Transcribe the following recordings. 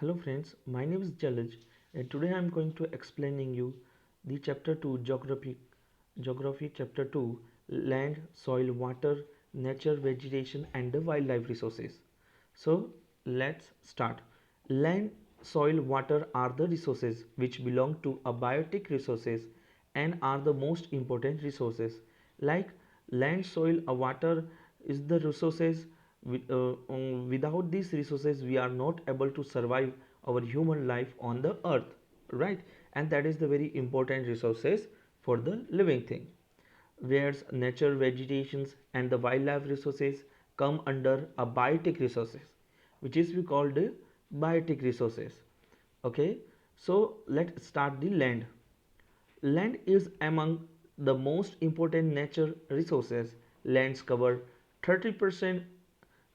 Hello friends, my name is Jalaj and today I am going to explaining you the chapter 2 geography chapter 2 land, soil, water, nature, vegetation and the wildlife resources. So let's start. Land, soil, water are the resources which belong to abiotic resources and are the most important resources. Like land, soil, water is the resources. Without these resources, we are not able to survive our human life on the earth, right? And that is the very important resources for the living thing. Whereas nature, vegetations, and the wildlife resources come under abiotic resources, which is we called biotic resources. Okay, so let's start the land. Land is among the most important nature resources. Lands cover 30%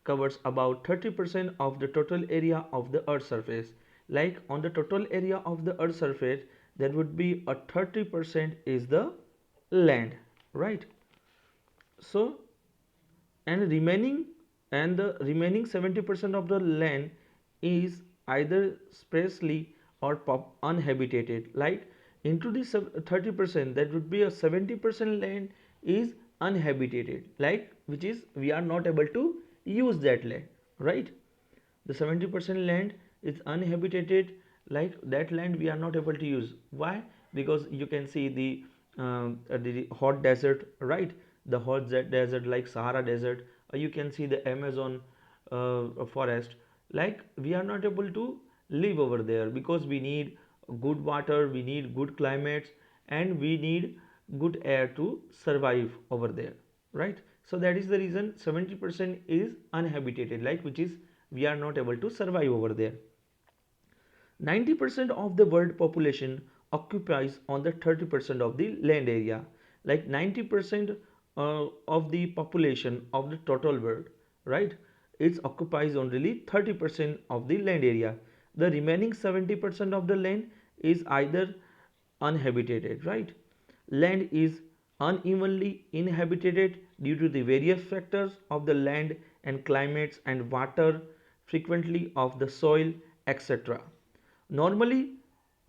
covers about 30% of the total area of the earth's surface. Like on the total area of the earth's surface, there would be a 30% is the land, right? So and the remaining 70% of the land is either sparsely or uninhabited. Like into this 30%, that would be a 70% land is uninhabited, like which is we are not able to use that land, right? The 70% land is uninhabited, like that land we are not able to use. Why? Because you can see the hot desert, right? The desert like Sahara desert, or you can see the Amazon forest. Like we are not able to live over there because we need good water, we need good climates, and we need good air to survive over there, right? So that is the reason 70% is uninhabited, like which is we are not able to survive over there. 90% of the world population occupies on the 30% of the land area. Like 90% of the population of the total world, right, it occupies only 30% of the land area. The remaining 70% of the land is either uninhabited, right? Land is unevenly inhabited due to the various factors of the land and climates and water, frequently of the soil, etc. Normally,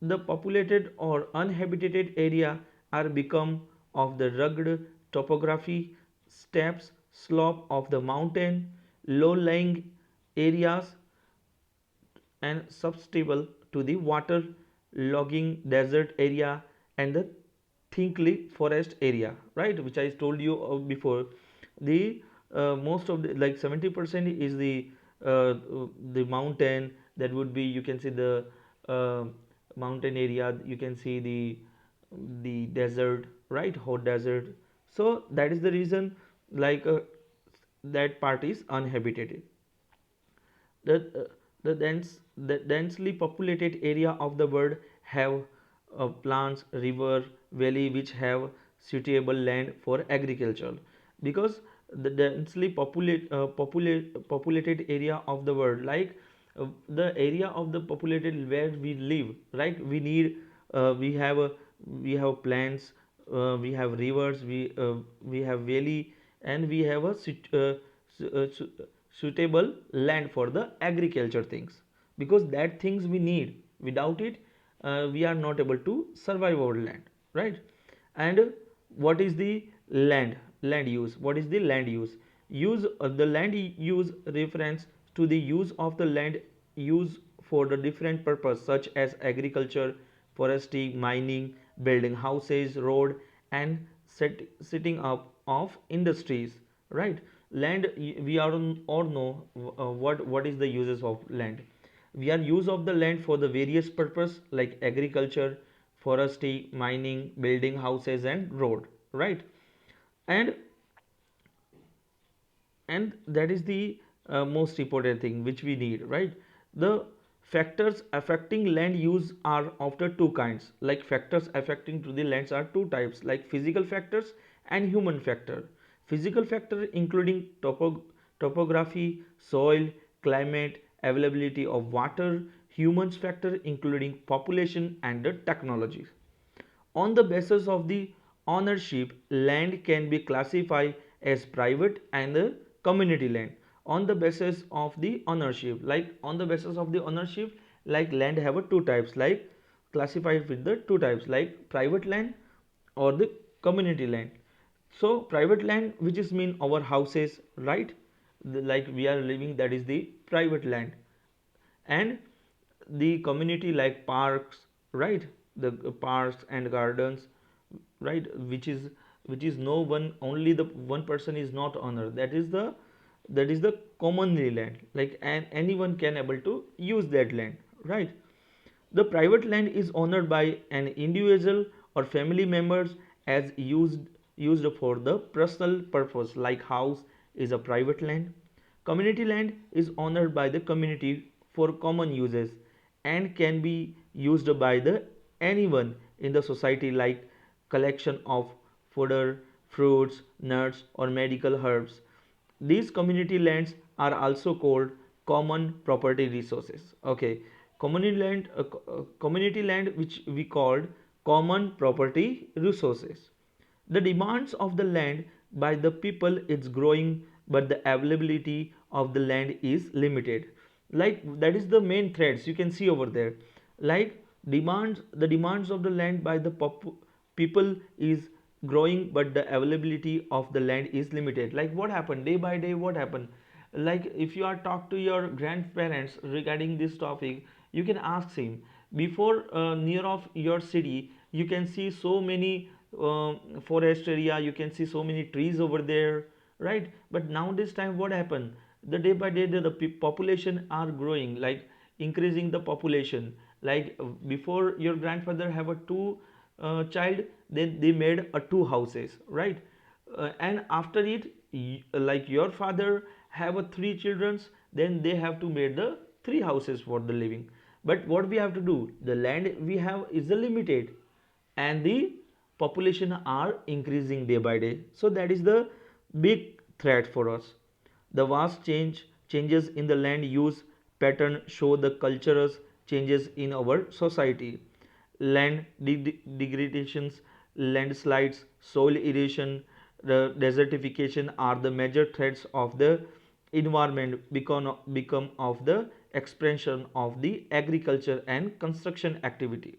the populated or uninhabited area are become of the rugged topography, steps, slope of the mountain, low-lying areas, and susceptible to the water logging desert area and the thickly forest area, right, which I told you before. The most of the like 70% is the mountain. That would be, you can see the uh, mountain area, you can see the desert, right, hot desert. So that is the reason, like that part is uninhabited. The densely populated area of the world have plants, river, valley which have suitable land for agriculture. Because the densely populated area of the world, like the area of the populated where we live, right, we need we have plants, we have rivers, we have valley, and we have a suitable land for the agriculture things, because that things we need. Without it, we are not able to survive our land, right? And what is the land use? What is the land use? The land use reference to the use of the land use for the different purpose, such as agriculture, forestry, mining, building houses, road, and setting up of industries, right? Land, we are all know what is the uses of land. We are use of the land for the various purpose like agriculture, forestry, mining, building houses, and road, right? And and that is the most important thing which we need, right? The factors affecting land use are of the two kinds. Like factors affecting to the lands are two types, like physical factors and human factor. Physical factor including topography, soil, climate, availability of water. Humans factor including population and the technologies. On the basis of the ownership, land can be classified as private and community land. On the basis of the ownership, like on the basis of the ownership, like land have a two types, like classified with the two types, like private land or the community land. So private land, which is mean our houses, right? Like we are living, that is the private land. And the community, like parks, right? The parks and gardens, right? Which is no one, only the one person is not owner, that is the commonly land, like, and anyone can able to use that land, right? The private land is owned by an individual or family members as used for the personal purpose, like house is a private land. Community land is owned by the community for common uses and can be used by the anyone in the society, like collection of fodder, fruits, nuts or medical herbs. These community lands are also called common property resources. Okay, community land, which we called common property resources. The demands of the land by the people is growing, but the availability of the land is limited. Like that is the main threads you can see over there. Like the demands of the land by the people is growing, but the availability of the land is limited. Like what happened day by day, what happened, like if you are talk to your grandparents regarding this topic, you can ask him, before near of your city you can see so many forest area, you can see so many trees over there, right? But now this time what happened, the day by day the population are growing, like increasing the population. Like before your grandfather have a two child, then they made a two houses, right? And after it, like your father have a three childrens, then they have to make the three houses for the living. But what we have to do, the land we have is limited, and the population are increasing day by day. So that is the big threat for us. The vast changes in the land use pattern show the cultural changes in our society. Land degradations, landslides, soil erosion, the desertification are the major threats of the environment, become of the expansion of the agriculture and construction activity,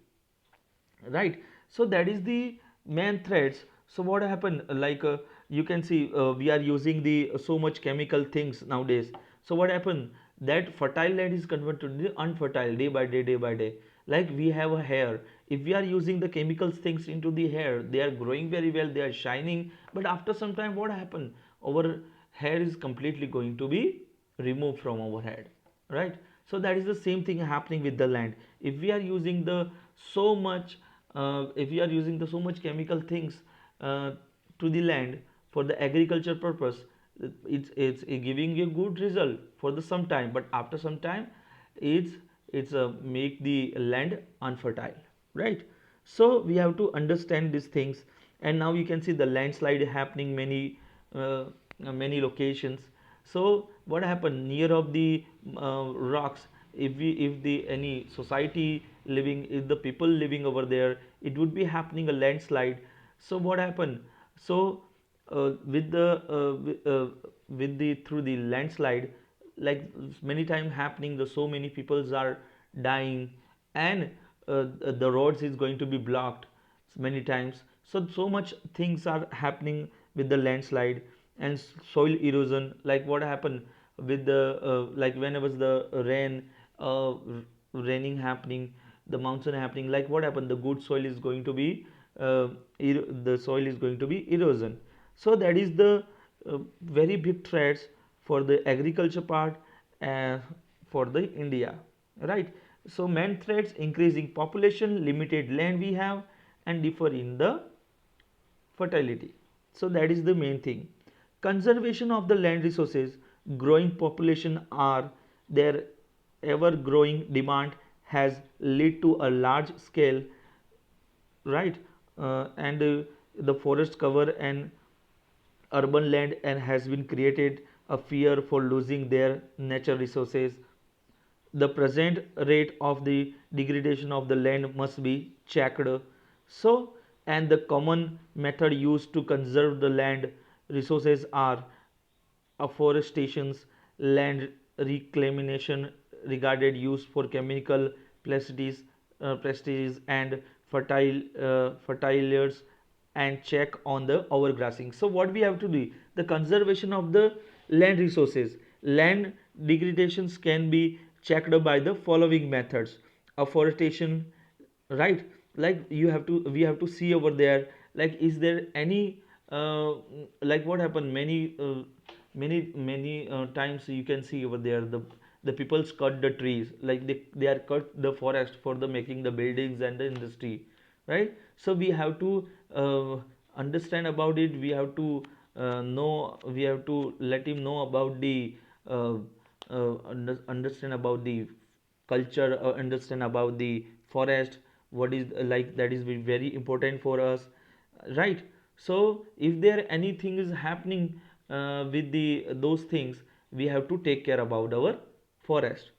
right? So that is the main threats. So what happened, like you can see we are using the so much chemical things nowadays. So what happened, that fertile land is converted to unfertile day by day, day by day. Like we have a hair, if we are using the chemical things into the hair, they are growing very well, they are shining, but after some time what happened, our hair is completely going to be removed from our head, right? So that is the same thing happening with the land. If we are using the so much if we are using the so much chemical things uh, to the land for the agriculture purpose, it's giving a good result for the some time, but after some time it's make the land unfertile, right? So we have to understand these things. And now you can see the landslide happening many locations. So what happened near of the rocks, if the any society living, if the people living over there, it would be happening a landslide. So what happened, so with the through the landslide, like many time happening, the so many peoples are dying, and the roads is going to be blocked many times. So much things are happening with the landslide and soil erosion. Like what happened with the like whenever the rain raining happening, the monsoon happening, like what happened, the good soil is going to be the soil is going to be erosion. So that is the very big threats for the agriculture part uh, for the India, right? So main threats, increasing population, limited land we have, and differ in the fertility. So that is the main thing. Conservation of the land resources, growing population are their ever growing demand has led to a large scale, right? And the forest cover and urban land and has been created a fear for losing their natural resources. The present rate of the degradation of the land must be checked. So, and the common method used to conserve the land resources are afforestation, land reclamation, regarded use for chemical pesticides and fertilizers, and check on the overgrazing. So what we have to do, the conservation of the land resources, land degradations can be checked by the following methods: afforestation, right? Like you have to, we have to see over there, like is there any like what happened many times you can see over there, the people's cut the trees, like they are cut the forest for the making the buildings and the industry, right? So we have to understand about it, we have to know, we have to let him know about the understand about the culture, understand about the forest, what is like that is very important for us, right? So if there anything is happening with the those things, we have to take care about our forest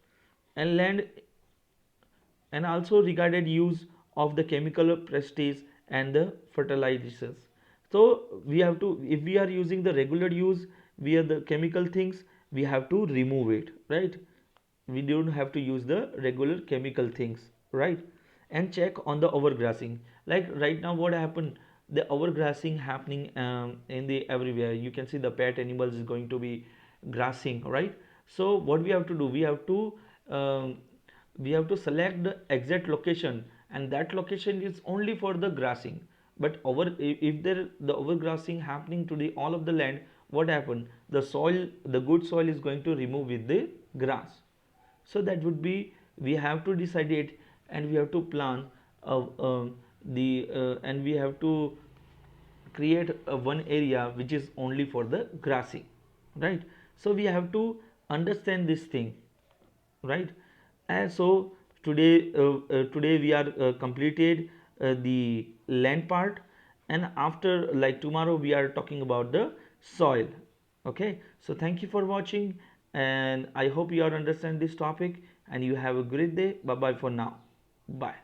and land, and also regarded use of the chemical pesticides and the fertilizers. So we have to, if we are using the regular use via the chemical things, we have to remove it, right? We don't have to use the regular chemical things, right? And check on the overgrazing. Like right now what happened, the overgrazing happening in the everywhere, you can see the pet animals is going to be grassing, right? So what we have to do, um, we have to select the exact location, and that location is only for the grassing. But over, if there the overgrassing happening to the all of the land, what happened, the soil, the good soil is going to remove with the grass. So that would be, we have to decide it, and we have to plan the and we have to create one area which is only for the grassing, right? So we have to understand this thing, right? And so today we are completed the land part, and after, like tomorrow, we are talking about the soil. Okay, so thank you for watching, and I hope you are understand this topic, and you have a great day. Bye bye for now. Bye.